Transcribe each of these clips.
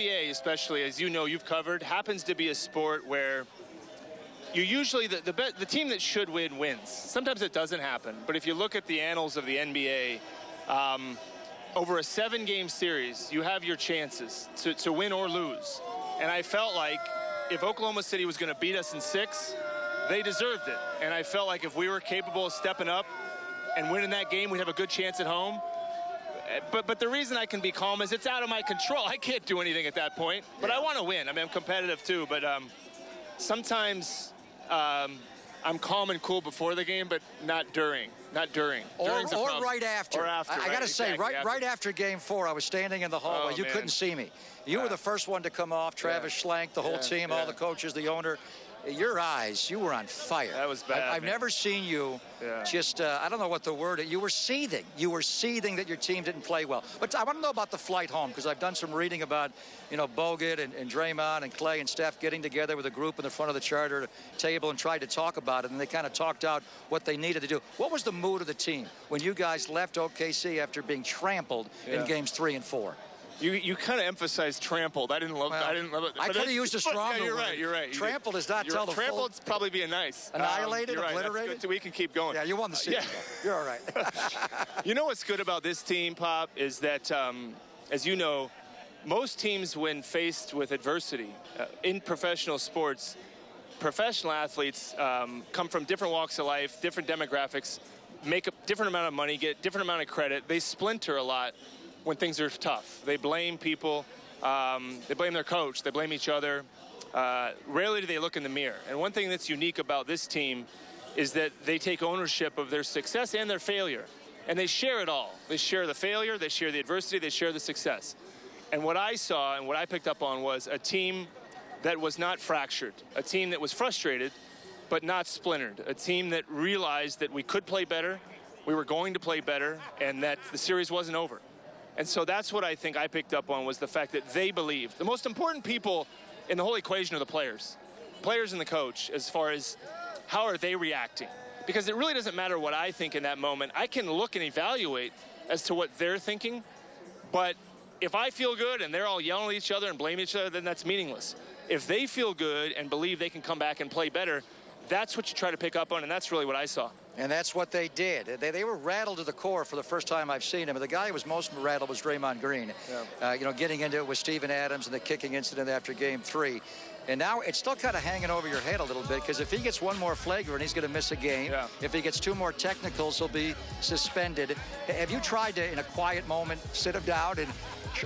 NBA, especially, as you know, you've covered, happens to be a sport where you usually, the team that should win wins. Sometimes it doesn't happen, but if you look at the annals of the NBA, over a 7-game series, you have your chances to win or lose. And I felt like if Oklahoma City was going to beat us in 6, they deserved it. And I felt like if we were capable of stepping up and winning that game, we'd have a good chance at home. But the reason I can be calm is it's out of my control. I can't do anything at that point. But I want to win. I mean, I'm competitive too. But sometimes I'm calm and cool before the game, but not during. Not during. Or right after. Or after. I got to say, right after Game 4, I was standing in the hallway. You couldn't see me. You were the first one to come off. Travis Schlenk, the whole team, all the coaches, the owner. Your eyes, you were on fire. That was bad. I've never seen you just, I don't know what the word is. You were seething. You were seething that your team didn't play well. But I want to know about the flight home, because I've done some reading about, you know, Bogut and Draymond and Clay and Steph getting together with a group in the front of the charter table and tried to talk about it, and they kind of talked out what they needed to do. What was the mood of the team when you guys left OKC after being trampled in games 3 and 4? You kind of emphasized trampled. I didn't love it. I could have used a stronger word. You're right. Trampled does not tell the full. Trampled's probably being nice. Annihilated, you're right. obliterated. That's good. We can keep going. Yeah, you won the season. You're all right. You know what's good about this team, Pop, is that, as you know, most teams, when faced with adversity in professional sports, professional athletes come from different walks of life, different demographics, make a different amount of money, get different amount of credit. They splinter a lot when things are tough. They blame people, they blame their coach, they blame each other. Rarely do they look in the mirror. And one thing that's unique about this team is that they take ownership of their success and their failure. And they share it all. They share the failure, they share the adversity, they share the success. And what I saw and what I picked up on was a team that was not fractured, a team that was frustrated, but not splintered, a team that realized that we could play better, we were going to play better, and that the series wasn't over. And so that's what I think I picked up on, was the fact that they believed. The most important people in the whole equation are the players and the coach, as far as how are they reacting. Because it really doesn't matter what I think in that moment. I can look and evaluate as to what they're thinking, but if I feel good and they're all yelling at each other and blaming each other, then that's meaningless. If they feel good and believe they can come back and play better, that's what you try to pick up on, and that's really what I saw. And that's what they did. They were rattled to the core for the first time I've seen him. And the guy who was most rattled was Draymond Green. You know, getting into it with Steven Adams and the kicking incident after Game 3. And now it's still kind of hanging over your head a little bit, because if he gets one more flagrant, he's going to miss a game. If he gets 2 more technicals, he'll be suspended. Have you tried to, in a quiet moment, sit him down and,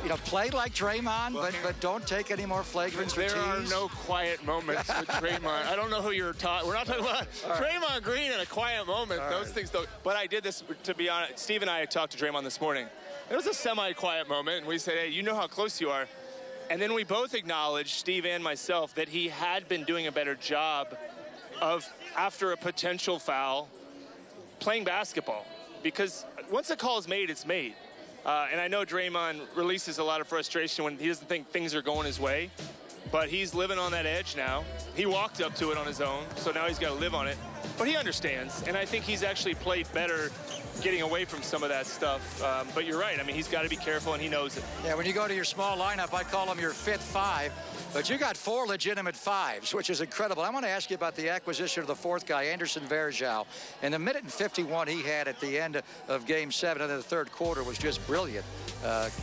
you know, play like Draymond, but don't take any more flagrants or teams? There are no quiet moments with Draymond. I don't know who you're talking. We're not talking about Draymond Green in a quiet moment. Those things don't. But I did this, to be honest. Steve and I talked to Draymond this morning. It was a semi-quiet moment, and we said, hey, you know how close you are. And then we both acknowledged, Steve and myself, that he had been doing a better job of, after a potential foul, playing basketball. Because once a call is made, it's made. And I know Draymond releases a lot of frustration when he doesn't think things are going his way, but he's living on that edge now. He walked up to it on his own, so now he's got to live on it. But he understands, and I think he's actually played better getting away from some of that stuff. But you're right. I mean, he's got to be careful, and he knows it. Yeah, when you go to your small lineup, I call them your fifth 5. But you got 4 legitimate 5s, which is incredible. I want to ask you about the acquisition of the 4th guy, Anderson Varejao. And the minute and 51 he had at the end of Game 7 in the 3rd quarter was just brilliant.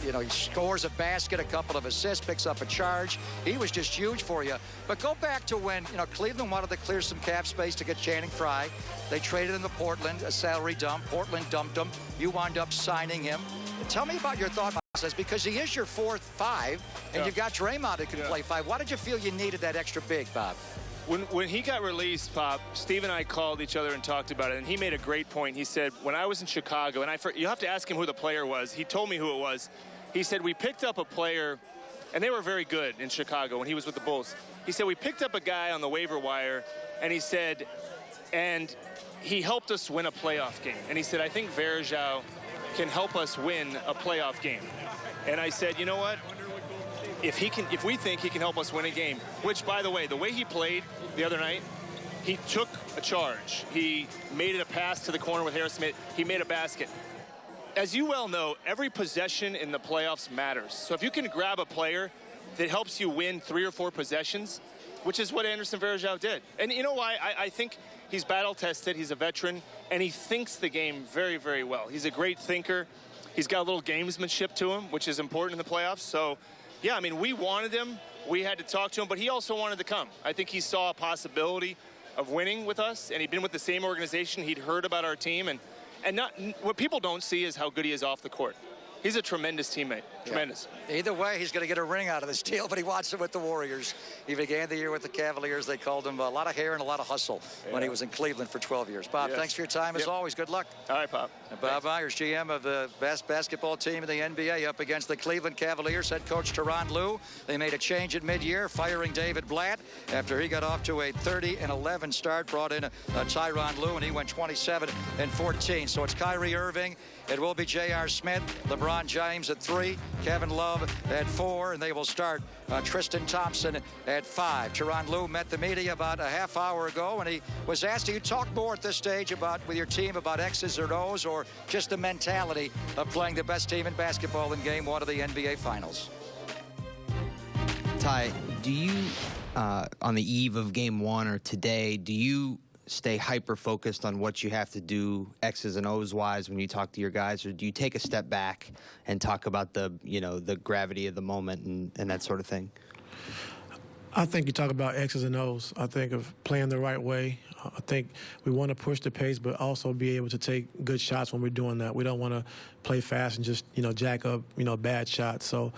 You know, he scores a basket, a couple of assists, picks up a charge. He was just huge for you. But go back to when, you know, Cleveland wanted to clear some cap space to get Channing Frye. They traded him to Portland, a salary dump. Portland dumped him. You wound up signing him. Tell me about your thought process, because he is your 4th 5, and you've got Draymond that can play 5. Why did you feel you needed that extra big, Bob? When he got released, Pop, Steve and I called each other and talked about it, and he made a great point. He said, when I was in Chicago, and you have to ask him who the player was. He told me who it was. He said, we picked up a player, and they were very good in Chicago when he was with the Bulls. He said, we picked up a guy on the waiver wire, and he said, and he helped us win a playoff game. And he said, I think Varejao can help us win a playoff game. And I said, you know what? If we think he can help us win a game, which, by the way he played the other night, he took a charge. He made it a pass to the corner with Harris Smith. He made a basket. As you well know, every possession in the playoffs matters. So if you can grab a player that helps you win 3 or 4 possessions, which is what Anderson Varejao did. And you know why? I think he's battle-tested. He's a veteran, and he thinks the game very, very well. He's a great thinker. He's got a little gamesmanship to him, which is important in the playoffs. So, yeah, I mean, we wanted him. We had to talk to him, but he also wanted to come. I think he saw a possibility of winning with us, and he'd been with the same organization. He'd heard about our team, and what people don't see is how good he is off the court. He's a tremendous teammate. Tremendous. Yeah. Either way, he's going to get a ring out of this deal, but he wants it with the Warriors. He began the year with the Cavaliers. They called him a lot of hair and a lot of hustle when he was in Cleveland for 12 years. Bob, thanks for your time as always. Good luck. All right, Pop. Bob Myers, GM of the best basketball team in the NBA, up against the Cleveland Cavaliers. Head coach Tyronn Lue. They made a change at mid-year, firing David Blatt after he got off to a 30-11 start. Brought in Tyronn Lue, and he went 27-14. So it's Kyrie Irving. It will be J.R. Smith, LeBron James at 3, Kevin Love at 4, and they will start Tristan Thompson at 5. Tyronn Lue met the media about a half hour ago, and he was asked, do you talk more at this stage with your team about X's or O's, or just the mentality of playing the best team in basketball in Game 1 of the NBA Finals? Ty, do you, on the eve of Game 1 or today, do you stay hyper-focused on what you have to do X's and O's wise when you talk to your guys, or do you take a step back and talk about the gravity of the moment and that sort of thing? I think you talk about X's and O's. I think of playing the right way. I think we want to push the pace, but also be able to take good shots when we're doing that. We don't want to play fast and just, jack up, bad shots. So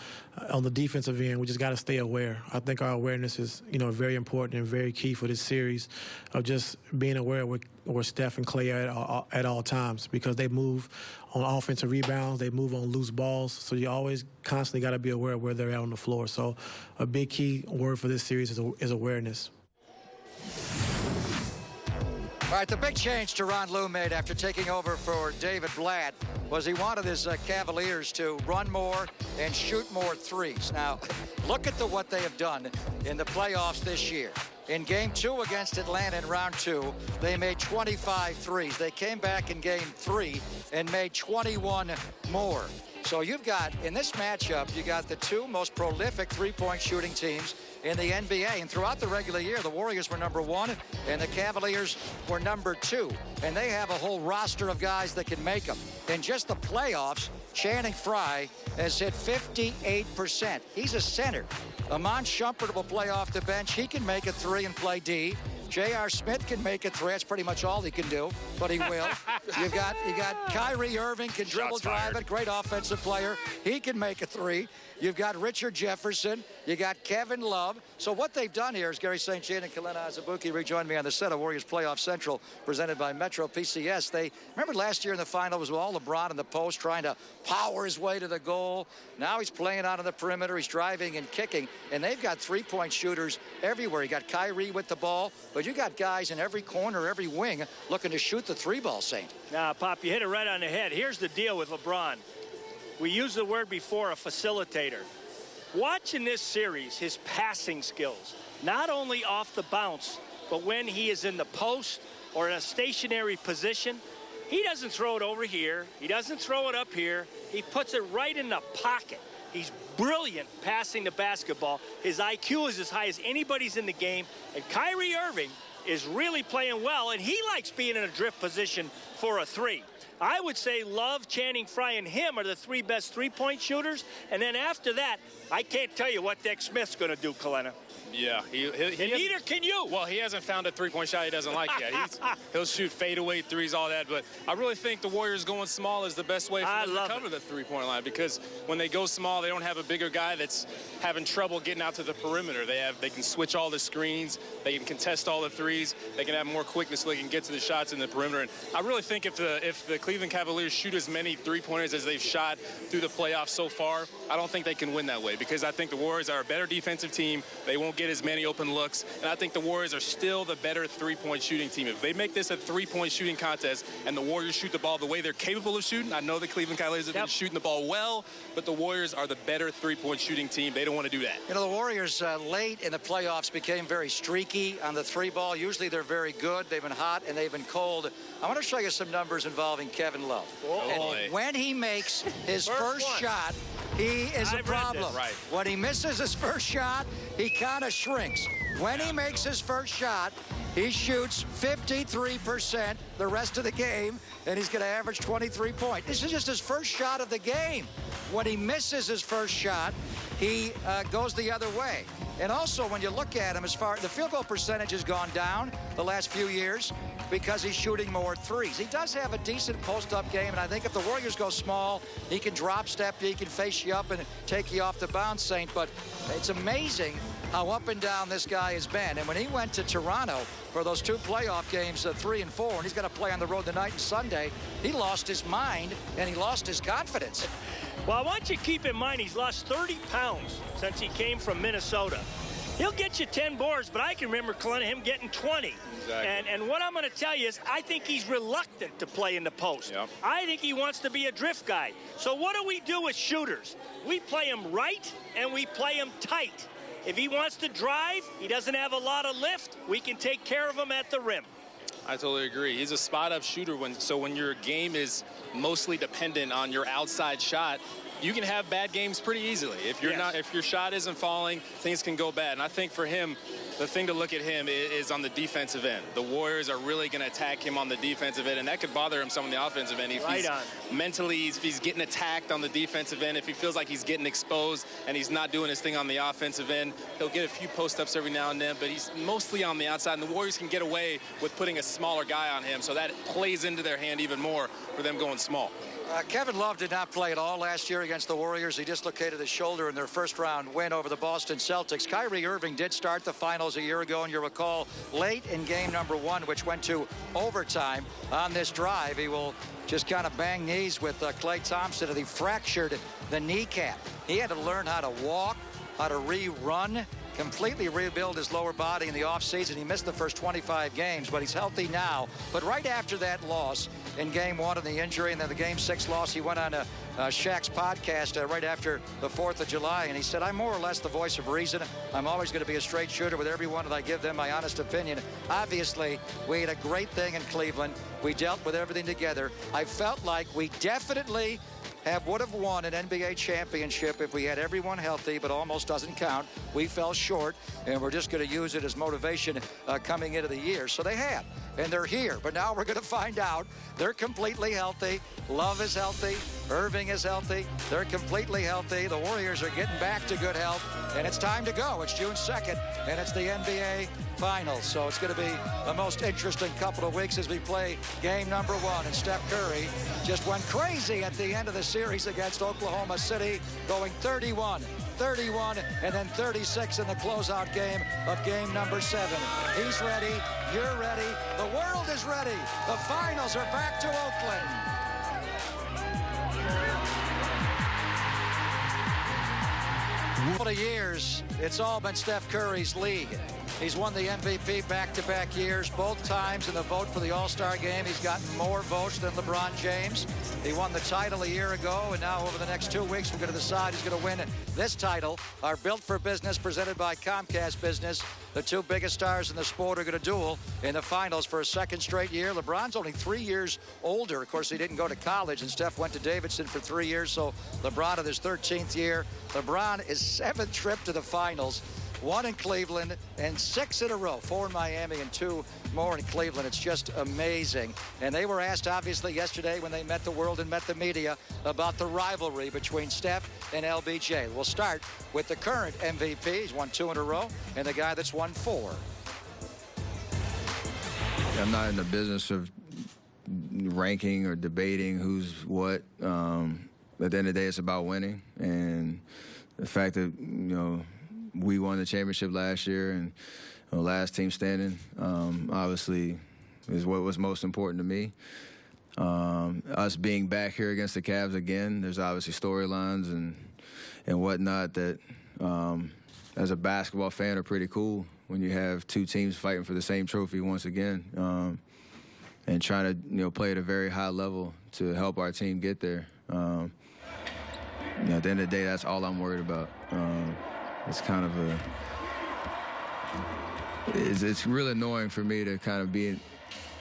on the defensive end, we just got to stay aware. I think our awareness is, very important and very key for this series of just being aware where Steph and Clay are at all times, because they move on offensive rebounds, they move on loose balls. So you always constantly got to be aware of where they're at on the floor. So a big key word for this series is awareness. All right, the big change Tyronn Lue made after taking over for David Blatt was he wanted his Cavaliers to run more and shoot more threes. Now, look at what they have done in the playoffs this year. In Game 2 against Atlanta in round 2, they made 25 threes. They came back in Game 3 and made 21 more. So you've got, in this matchup, you got the 2 most prolific three-point shooting teams in the NBA. And throughout the regular year, the Warriors were number 1 and the Cavaliers were number 2. And they have a whole roster of guys that can make them. In just the playoffs, Channing Frye has hit 58%. He's a center. Iman Shumpert will play off the bench. He can make a 3 and play D. J.R. Smith can make a 3. That's pretty much all he can do, but he will. You got Kyrie Irving, can dribble, drive it, great offensive player. He can make a 3. You've got Richard Jefferson. You got Kevin Love. So what they've done here is Gary St. Jean and Kelena Azubuike rejoined me on the set of Warriors Playoff Central, presented by Metro PCS. They remember last year in the final was with all LeBron in the post trying to power his way to the goal. Now he's playing out on the perimeter. He's driving and kicking, and they've got three-point shooters everywhere. You got Kyrie with the ball, but you got guys in every corner, every wing looking to shoot the 3-ball, Saint. Now, Pop, you hit it right on the head. Here's the deal with LeBron. We used the word before, a facilitator. Watch in this series his passing skills, not only off the bounce, but when he is in the post or in a stationary position, he doesn't throw it over here. He doesn't throw it up here. He puts it right in the pocket. He's brilliant passing the basketball. His IQ is as high as anybody's in the game. And Kyrie Irving is really playing well, and he likes being in a drift position for a 3. I would say Love, Channing Frye, and him are the 3 best three-point shooters. And then after that, I can't tell you what Dick Smith's going to do, Kelena. Yeah. Neither can you. Well, he hasn't found a three-point shot he doesn't like yet. He'll shoot fadeaway threes, all that. But I really think the Warriors going small is the best way for them to cover the three-point line, because when they go small, they don't have a bigger guy that's having trouble getting out to the perimeter. They can switch all the screens. They can contest all the threes. They can have more quickness so they can get to the shots in the perimeter. And I really think if the Cleveland Cavaliers shoot as many three-pointers as they've shot through the playoffs so far, I don't think they can win that way, because I think the Warriors are a better defensive team. They won't get as many open looks, and I think the Warriors are still the better three-point shooting team. If they make this a three-point shooting contest and the Warriors shoot the ball the way they're capable of shooting, I know the Cleveland Cavaliers have been shooting the ball well, but the Warriors are the better three-point shooting team. They don't want to do that. You know, the Warriors late in the playoffs became very streaky on the 3-ball. Usually they're very good. They've been hot and they've been cold. I want to show you some numbers involving Kevin Love. Oh, and when he makes his first shot he is a I've read problem. this. Right. When he misses his first shot, he kind of shrinks. When he makes his first shot, he shoots 53% the rest of the game, and he's going to average 23 points. This is just his first shot of the game. When he misses his first shot, he goes the other way. And also, when you look at him, as far as the field goal percentage has gone down the last few years because he's shooting more threes. He does have a decent post-up game, and I think if the Warriors go small, he can drop step you, he can face you up and take you off the bounce, Saint. But it's amazing how up and down this guy has been. And when he went to Toronto for those 2 playoff games, 3 and 4, and he's got to play on the road tonight and Sunday, he lost his mind and he lost his confidence. Well, I want you to keep in mind he's lost 30 pounds since he came from Minnesota. He'll get you 10 boards, but I can remember him getting 20. Exactly. And what I'm going to tell you is I think he's reluctant to play in the post. Yep. I think he wants to be a drift guy. So what do we do with shooters? We play him right and we play him tight. If he wants to drive, he doesn't have a lot of lift, we can take care of him at the rim. I totally agree. He's a spot-up shooter. When your game is mostly dependent on your outside shot, you can have bad games pretty easily. If your shot isn't falling, things can go bad. And I think for him, the thing to look at him is on the defensive end. The Warriors are really going to attack him on the defensive end, and that could bother him some on the offensive end. If he's getting attacked on the defensive end, if he feels like he's getting exposed and he's not doing his thing on the offensive end, he'll get a few post-ups every now and then, but he's mostly on the outside, and the Warriors can get away with putting a smaller guy on him, so that plays into their hand even more for them going small. Kevin Love did not play at all last year against the Warriors. He dislocated his shoulder in their first-round win over the Boston Celtics. Kyrie Irving did start the finals a year ago, and you recall late in game number 1, which went to overtime on this drive. He will just kind of bang knees with Klay Thompson, and he fractured the kneecap. He had to learn how to walk, how to rerun, completely rebuild his lower body in the offseason. He missed the first 25 games, but he's healthy now. But right after that loss in game 1 of the injury and then the game 6 loss, he went on Shaq's podcast right after the 4th of July, and he said, I'm more or less the voice of reason. I'm always going to be a straight shooter with everyone, and I give them my honest opinion. Obviously, we had a great thing in Cleveland. We dealt with everything together. I felt like we definitely would have won an NBA championship if we had everyone healthy, but almost doesn't count. We fell short, and we're just going to use it as motivation coming into the year. So they have, and they're here. But now we're going to find out they're completely healthy. Love is healthy. Irving is healthy. They're completely healthy. The Warriors are getting back to good health, and it's time to go. It's June 2nd, and it's the NBA Finals. So it's going to be the most interesting couple of weeks as we play game number 1. And Steph Curry just went crazy at the end of the series against Oklahoma City, going 31, and then 36 in the closeout game of game number 7. He's ready. You're ready. The world is ready. The finals are back to Oakland. For years, it's all been Steph Curry's league. He's won the MVP back-to-back years, both times in the vote for the All-Star game. He's gotten more votes than LeBron James. He won the title a year ago, and now over the next 2 weeks, we're going to decide who's going to win this title. Our Built for Business, presented by Comcast Business. The 2 biggest stars in the sport are going to duel in the finals for a second straight year. LeBron's only 3 years older. Of course, he didn't go to college, and Steph went to Davidson for 3 years, so LeBron in his 13th year. LeBron is 7th trip to the finals. 1 in Cleveland and 6 in a row, 4 in Miami and 2 more in Cleveland. It's just amazing. And they were asked, obviously, yesterday when they met the world and met the media about the rivalry between Steph and LBJ. We'll start with the current MVP. He's won 2 in a row, and the guy that's won 4. I'm not in the business of ranking or debating who's what. At the end of the day, it's about winning. And the fact that, we won the championship last year and last team standing, obviously, is what was most important to me. Us being back here against the Cavs again, there's obviously storylines and whatnot that, as a basketball fan, are pretty cool when you have 2 teams fighting for the same trophy once again, and trying to play at a very high level to help our team get there. At the end of the day, that's all I'm worried about. It's kind of it's really annoying for me to kind of be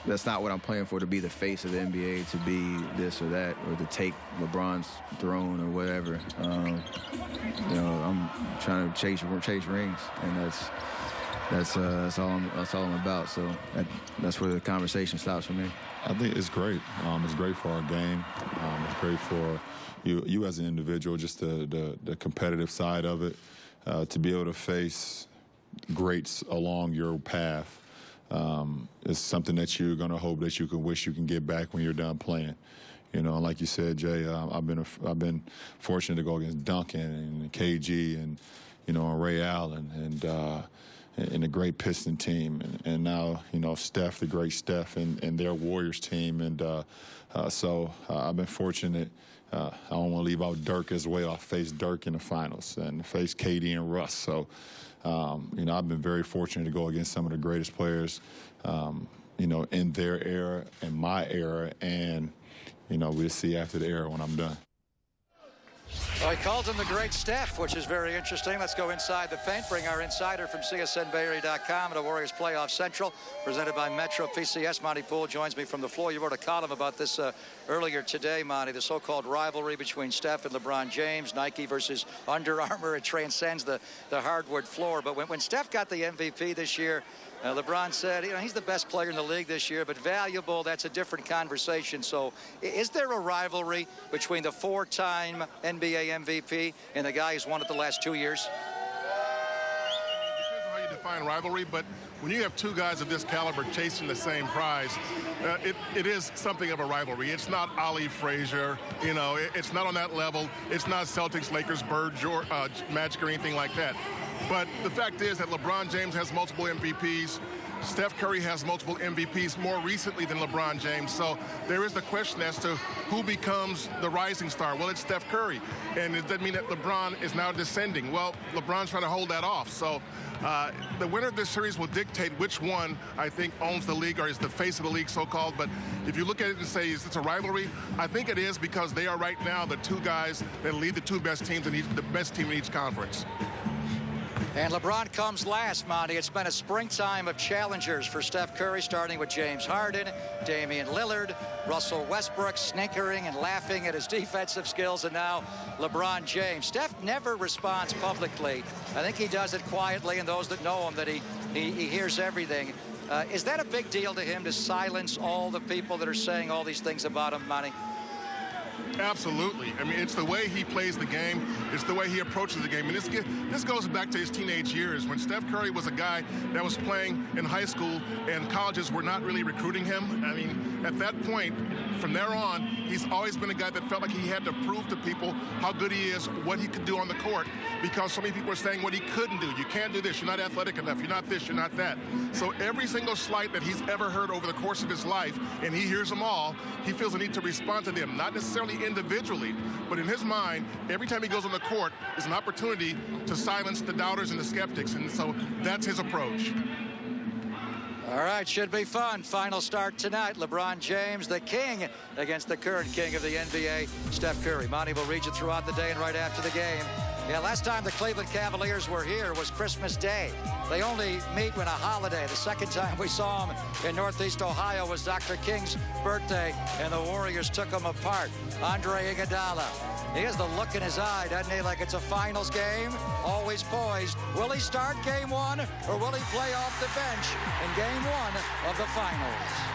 that's not what I'm playing for, to be the face of the NBA, to be this or that, or to take LeBron's throne or whatever. You know, I'm trying to chase rings, and that's all I'm about. So that's where the conversation stops for me. I think it's great. It's great for our game. It's great for you as an individual, just the competitive side of it, to be able to face greats along your path. It's something that you're going to hope that you can wish you can get back when you're done playing. You know, like you said, Jay, I've been fortunate to go against Duncan and KG and, you know, and Ray Allen and the great Piston team, and now, you know, Steph, the great Steph, and their Warriors team. And so I've been fortunate. I don't want to leave out Dirk as well. I faced Dirk in the finals and faced KD and Russ. So, you know, I've been very fortunate to go against some of the greatest players, you know, in their era, in my era, and, you know, we'll see after the era when I'm done. Well, he calls him the great Steph, which is very interesting. Let's go inside the paint. Bring our insider from CSNBayarea.com and the Warriors Playoff Central, presented by Metro PCS. Monty Poole joins me from the floor. You wrote a column about this earlier today, Monty, the so-called rivalry between Steph and LeBron James, Nike versus Under Armour. It transcends the hardwood floor. But when Steph got the MVP this year, LeBron said, you know, he's the best player in the league this year, but valuable, that's a different conversation. So is there a rivalry between the four-time NBA MVP and the guy who's won it the last 2 years? Depends on how you define rivalry, but when you have two guys of this caliber chasing the same prize, it is something of a rivalry. It's not Ali Frazier, you know, it's not on that level. It's not Celtics, Lakers, Bird, Magic, or anything like that. But the fact is that LeBron James has multiple MVPs. Steph Curry has multiple MVPs more recently than LeBron James. So there is the question as to who becomes the rising star. Well, it's Steph Curry. And it doesn't mean that LeBron is now descending. Well, LeBron's trying to hold that off. So the winner of this series will dictate which one, I think, owns the league or is the face of the league, so-called. But if you look at it and say, is this a rivalry? I think it is, because they are right now the two guys that lead the two best teams in the best team in each conference. And LeBron comes last, Monty. It's been a springtime of challengers for Steph Curry, starting with James Harden, Damian Lillard, Russell Westbrook snickering and laughing at his defensive skills, and now LeBron James. Steph never responds publicly. I think he does it quietly, and those that know him, that he hears everything. Is that a big deal to him, to silence all the people that are saying all these things about him, Monty? Absolutely. I mean, it's the way he plays the game. It's the way he approaches the game. And this goes back to his teenage years when Steph Curry was a guy that was playing in high school and colleges were not really recruiting him. I mean, at that point, from there on, he's always been a guy that felt like he had to prove to people how good he is, what he could do on the court, because so many people are saying what he couldn't do. You can't do this. You're not athletic enough. You're not this. You're not that. So every single slight that he's ever heard over the course of his life, and he hears them all, he feels the need to respond to them, not necessarily individually, but in his mind, every time he goes on the court is an opportunity to silence the doubters and the skeptics, and so that's his approach. All right, should be fun. Final start tonight. LeBron James, the king, against the current king of the NBA, Steph Curry. Monty will read you throughout the day and right after the game. Yeah, last time the Cleveland Cavaliers were here was Christmas Day. They only meet when a holiday. The second time we saw them in Northeast Ohio was Dr. King's birthday, and the Warriors took them apart. Andre Iguodala, he has the look in his eye, doesn't he, like it's a finals game, always poised. Will he start game one, or will he play off the bench in game one of the finals?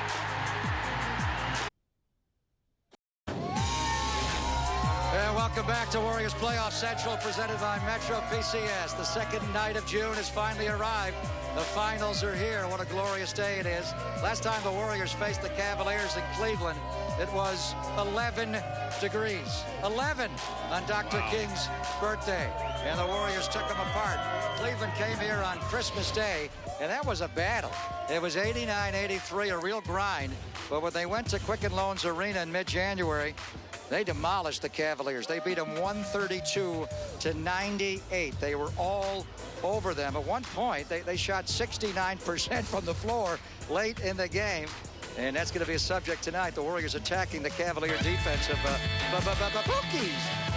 And welcome back to Warriors Playoff Central, presented by Metro PCS. The second night of June has finally arrived. The finals are here. What a glorious day it is. Last time the Warriors faced the Cavaliers in Cleveland, it was 11 degrees. 11 on Dr. King's birthday. And the Warriors took them apart. Cleveland came here on Christmas Day, and that was a battle. It was 89-83, a real grind. But when they went to Quicken Loans Arena in mid-January, they demolished the Cavaliers. They beat them 132-98. They were all over them. At one point, they shot 69% from the floor late in the game. And that's going to be a subject tonight. The Warriors attacking the Cavalier defense of Bookies.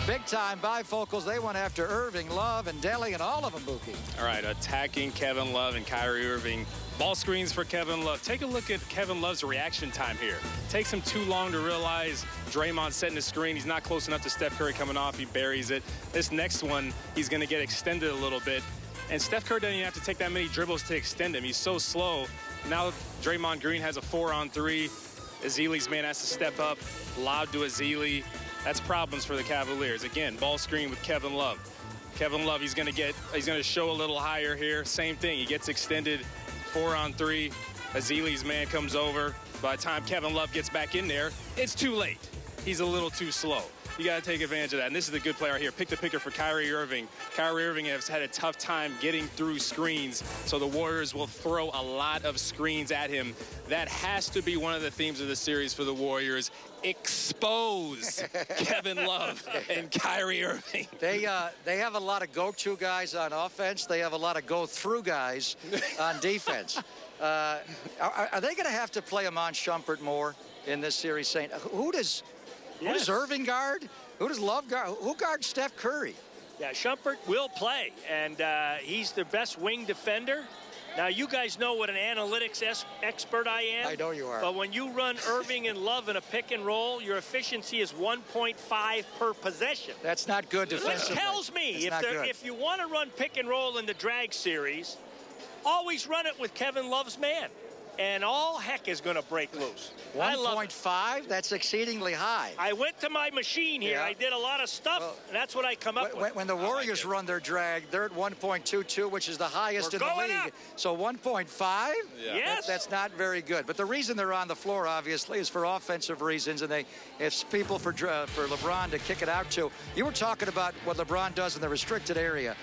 Big-time bifocals. They went after Irving, Love, and Delly, and all of them, Bookie. All right, attacking Kevin Love and Kyrie Irving Ball screens for Kevin Love. Take a look at Kevin Love's reaction time here. Takes him too long to realize Draymond setting the screen. He's not close enough to Steph Curry coming off. He buries it. This next one, he's going to get extended a little bit. And Steph Curry doesn't even have to take that many dribbles to extend him. He's so slow. Now Draymond Green has a 4-on-3. Ezeli's man has to step up. Lob to Ezeli. That's problems for the Cavaliers. Again, ball screen with Kevin Love. Kevin Love, he's going to show a little higher here. Same thing. He gets extended. 4-on-3. Ezeli's man comes over. By the time Kevin Love gets back in there, it's too late. He's a little too slow. You got to take advantage of that. And this is the good player here. Pick the picker for Kyrie Irving. Kyrie Irving has had a tough time getting through screens, so the Warriors will throw a lot of screens at him. That has to be one of the themes of the series for the Warriors. Expose Kevin Love and Kyrie Irving. They have a lot of go-to guys on offense. They have a lot of go-through guys on defense. Are they going to have to play Iman Shumpert more in this series? Saying who does Irving guard? Who does Love guard? Who guards Steph Curry? Yeah, Shumpert will play, and he's the best wing defender. Now, you guys know what an analytics expert I am. I know you are. But when you run Irving and Love in a pick and roll, your efficiency is 1.5 per possession. That's not good defensively. Which tells me if you want to run pick and roll in the drag series, always run it with Kevin Love's man. And all heck is going to break loose. 1.5? That's exceedingly high. I went to my machine here. Yeah. I did a lot of stuff, and that's what I come up with. When the Warriors run their drag, they're at 1.22, which is the highest in the league. Up. So 1.5? Yeah. Yes. That's not very good. But the reason they're on the floor, obviously, is for offensive reasons, and it's people for LeBron to kick it out to. You were talking about what LeBron does in the restricted area.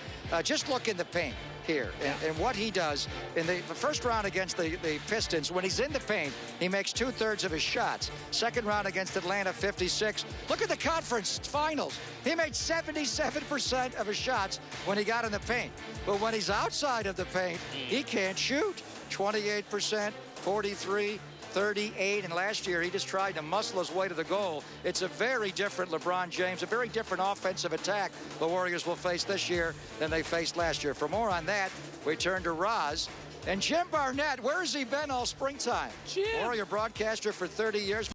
Just look in the paint here and what he does in the first round against the Pistons. When he's in the paint, he makes 2/3 of his shots. Second round against Atlanta, 56. Look at the conference finals. He made 77% of his shots when he got in the paint. But when he's outside of the paint, he can't shoot. 28%, 43, 38, and last year he just tried to muscle his way to the goal. It's a very different LeBron James, a very different offensive attack the Warriors will face this year than they faced last year. For more on that, we turn to Roz. And Jim Barnett, where has he been all springtime? Warrior broadcaster for 30 years.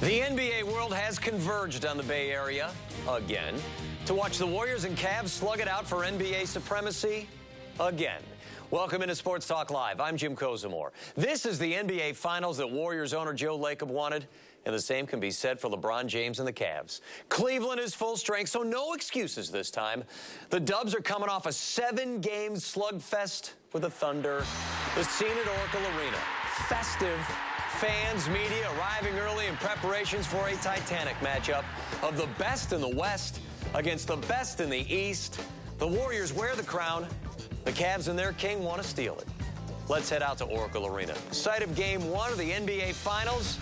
The NBA world has converged on the Bay Area again to watch the Warriors and Cavs slug it out for NBA supremacy again. Welcome into Sports Talk Live. I'm Jim Kozimor. This is the NBA Finals that Warriors owner Joe Lacob wanted, and the same can be said for LeBron James and the Cavs. Cleveland is full strength, so no excuses this time. The Dubs are coming off a 7-game slugfest with the Thunder. The scene at Oracle Arena. Festive. Fans, media arriving early in preparations for a titanic matchup of the best in the West against the best in the East. The Warriors wear the crown. The Cavs and their king want to steal it. Let's head out to Oracle Arena. Site of Game 1 of the NBA Finals.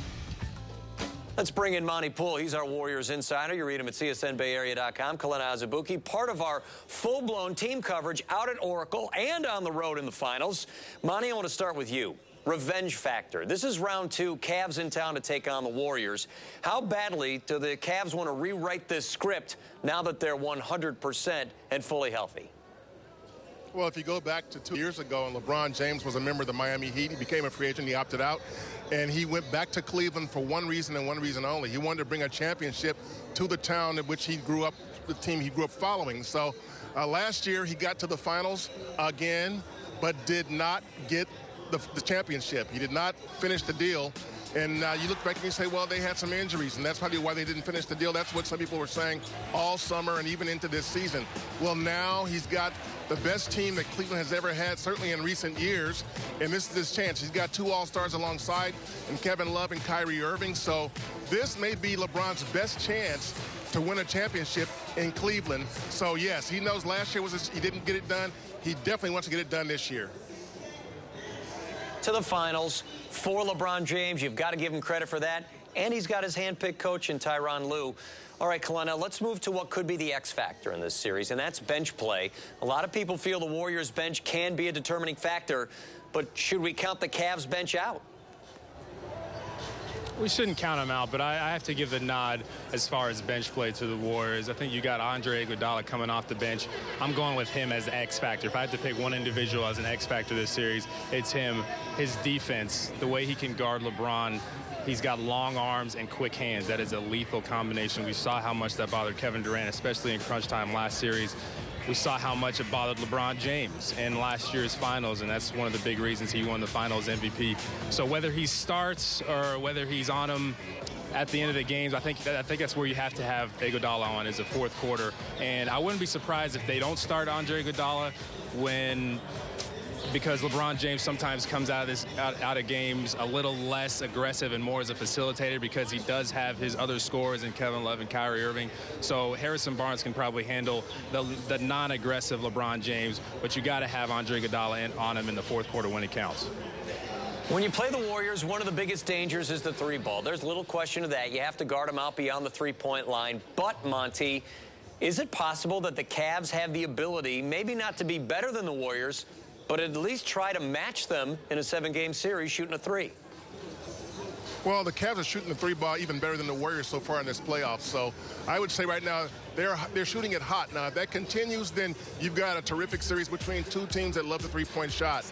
Let's bring in Monty Poole. He's our Warriors insider. You read him at csnbayarea.com. Kalena Azubuike, part of our full-blown team coverage out at Oracle and on the road in the finals. Monty, I want to start with you. Revenge factor. This is round 2, Cavs in town to take on the Warriors. How badly do the Cavs want to rewrite this script now that they're 100% and fully healthy? Well, if you go back to 2 years ago, and LeBron James was a member of the Miami Heat, he became a free agent, he opted out, and he went back to Cleveland for one reason and one reason only. He wanted to bring a championship to the town in which he grew up, the team he grew up following. So last year he got to the finals again, but did not get the championship. He did not finish the deal. And you look back and you say, well, they had some injuries, and that's probably why they didn't finish the deal. That's what some people were saying all summer and even into this season. Well, now he's got the best team that Cleveland has ever had, certainly in recent years, and this is his chance. He's got 2 All-Stars alongside, and Kevin Love and Kyrie Irving. So this may be LeBron's best chance to win a championship in Cleveland. So, yes, he knows last year he didn't get it done. He definitely wants to get it done this year. To the finals for LeBron James. You've got to give him credit for that. And he's got his hand-picked coach in Tyronn Lue. All right, Kalena, let's move to what could be the X factor in this series, and that's bench play. A lot of people feel the Warriors' bench can be a determining factor, but should we count the Cavs' bench out? We shouldn't count them out, but I have to give the nod as far as bench play to the Warriors. I think you got Andre Iguodala coming off the bench. I'm going with him as the X factor. If I had to pick one individual as an X factor this series, it's him. His defense, the way he can guard LeBron. He's got long arms and quick hands. That is a lethal combination. We saw how much that bothered Kevin Durant, especially in crunch time last series. We saw how much it bothered LeBron James in last year's finals, and that's one of the big reasons he won the finals MVP. So whether he starts or whether he's on him at the end of the games, I think that's where you have to have Iguodala on, is the fourth quarter. And I wouldn't be surprised if they don't start Andre Iguodala because LeBron James sometimes comes out of games a little less aggressive and more as a facilitator, because he does have his other scorers in Kevin Love and Kyrie Irving. So Harrison Barnes can probably handle the non-aggressive LeBron James, but you got to have Andre Iguodala on him in the fourth quarter when it counts. When you play the Warriors, one of the biggest dangers is the 3-ball. There's little question of that. You have to guard them out beyond the 3-point line. But, Monty, is it possible that the Cavs have the ability, maybe not to be better than the Warriors, but at least try to match them in a 7-game series shooting a 3? Well, the Cavs are shooting the 3-ball even better than the Warriors so far in this playoff. So I would say right now they're shooting it hot. Now, if that continues, then you've got a terrific series between 2 teams that love the 3-point shot.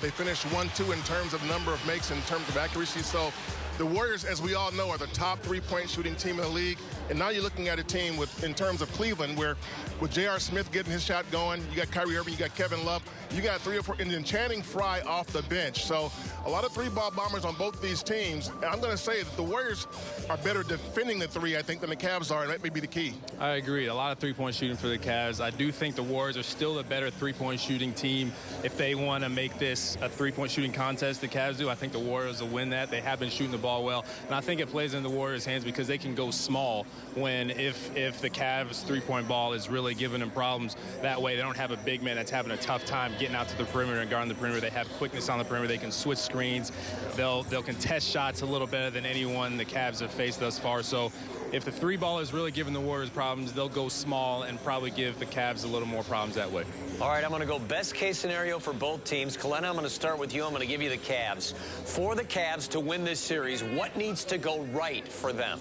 They finished 1-2 in terms of number of makes, in terms of accuracy. So the Warriors, as we all know, are the top 3-point shooting team in the league. And now you're looking at a team in terms of Cleveland, where with J.R. Smith getting his shot going, you got Kyrie Irving, you got Kevin Love, you got 3 or 4, and then Channing Frye off the bench. So a lot of 3-ball bombers on both these teams. And I'm going to say that the Warriors are better defending the 3, I think, than the Cavs are, and that may be the key. I agree. A lot of 3-point shooting for the Cavs. I do think the Warriors are still a better 3-point shooting team. If they want to make this a 3-point shooting contest, the Cavs do. I think the Warriors will win that. They have been shooting the ball well, and I think it plays in the Warriors' hands because they can go small when if the Cavs' 3-point ball is really giving them problems. That way they don't have a big man that's having a tough time getting out to the perimeter and guarding the perimeter. They have quickness on the perimeter. They can switch screens. They'll contest shots a little better than anyone the Cavs have faced thus far. So if the 3-ball is really giving the Warriors problems, they'll go small and probably give the Cavs a little more problems that way. All right, I'm going to go best case scenario for both teams. Kalena, I'm going to start with you. I'm going to give you the Cavs. For the Cavs to win this series, what needs to go right for them?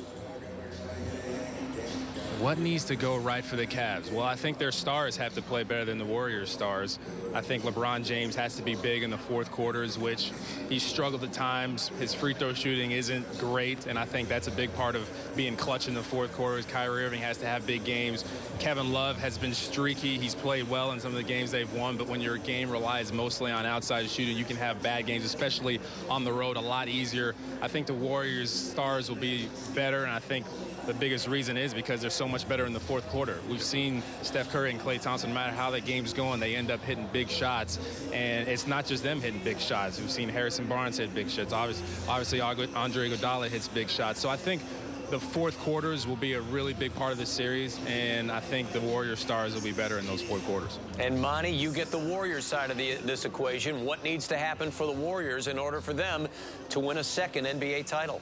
What needs to go right for the Cavs? Well, I think their stars have to play better than the Warriors' stars. I think LeBron James has to be big in the fourth quarters, which he struggled at times. His free throw shooting isn't great, and I think that's a big part of being clutch in the fourth quarters. Kyrie Irving has to have big games. Kevin Love has been streaky. He's played well in some of the games they've won, but when your game relies mostly on outside shooting, you can have bad games, especially on the road, a lot easier. I think the Warriors' stars will be better, and I think the biggest reason is because they're so much better in the fourth quarter. We've seen Steph Curry and Klay Thompson, no matter how the game's going, they end up hitting big shots. And it's not just them hitting big shots. We've seen Harrison Barnes hit big shots. Obviously Andre Iguodala hits big shots. So I think the fourth quarters will be a really big part of this series, and I think the Warriors stars will be better in those fourth quarters. And Monty, you get the Warriors side of this equation. What needs to happen for the Warriors in order for them to win a second NBA title?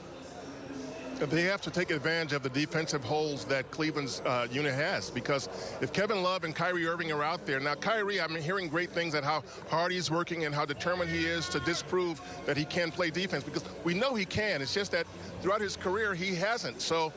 They have to take advantage of the defensive holes that Cleveland's unit has, because if Kevin Love and Kyrie Irving are out there. Now, Kyrie, I'm hearing great things at how hard he's working and how determined he is to disprove that he can play defense, because we know he can. It's just that throughout his career, he hasn't. So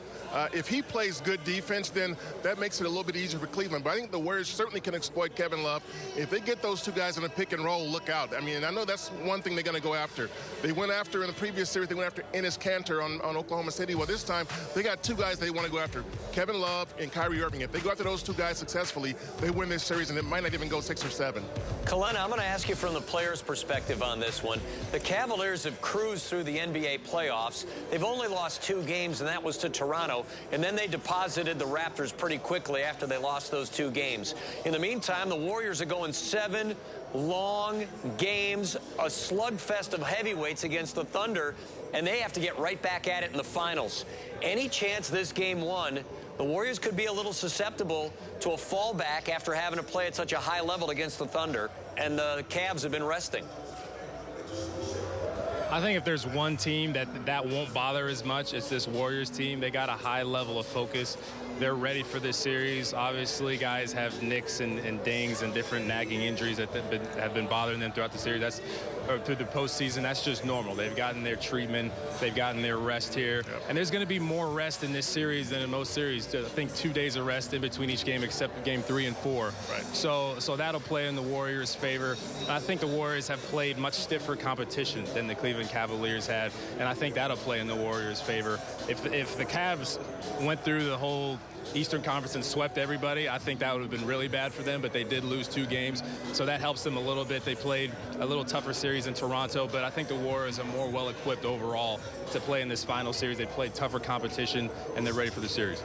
if he plays good defense, then that makes it a little bit easier for Cleveland. But I think the Warriors certainly can exploit Kevin Love. If they get those two guys in a pick and roll, look out. I mean, I know that's one thing they're going to go after. They went after, in the previous series, they went after Enes Kanter on Oklahoma City. Well, this time, they got two guys they want to go after, Kevin Love and Kyrie Irving. If they go after those two guys successfully, they win this series, and it might not even go 6 or 7. Kalena, I'm going to ask you from the players' perspective on this one. The Cavaliers have cruised through the NBA playoffs. They've only lost 2 games, and that was to Toronto. And then they deposited the Raptors pretty quickly after they lost those 2 games. In the meantime, the Warriors are going 7 long games, a slugfest of heavyweights against the Thunder, and they have to get right back at it in the finals. Any chance this game 1, the Warriors could be a little susceptible to a fallback after having to play at such a high level against the Thunder, and the Cavs have been resting? I think if there's one team that won't bother as much, it's this Warriors team. They got a high level of focus. They're ready for this series. Obviously, guys have nicks and dings and different nagging injuries that have been bothering them throughout the series. Through the postseason, that's just normal. They've gotten their treatment. They've gotten their rest here. Yep. And there's going to be more rest in this series than in most series. I think 2 days of rest in between each game, except game 3 and 4. Right. So that'll play in the Warriors' favor. I think the Warriors have played much stiffer competition than the Cleveland Cavaliers had, and I think that'll play in the Warriors' favor. If the Cavs went through the whole Eastern Conference and swept everybody, I think that would have been really bad for them, but they did lose 2 games, so that helps them a little bit. They played a little tougher series in Toronto, but I think the Warriors are more well-equipped overall to play in this final series. They played tougher competition, and they're ready for the series.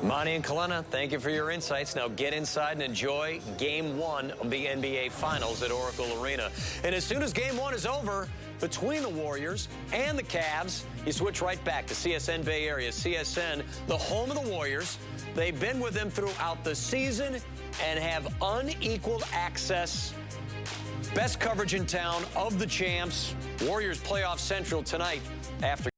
Monty and Kalena, thank you for your insights. Now get inside and enjoy Game 1 of the NBA Finals at Oracle Arena. And as soon as Game 1 is over, between the Warriors and the Cavs, you switch right back to CSN Bay Area. CSN, the home of the Warriors. They've been with them throughout the season and have unequaled access. Best coverage in town of the champs. Warriors Playoff Central tonight after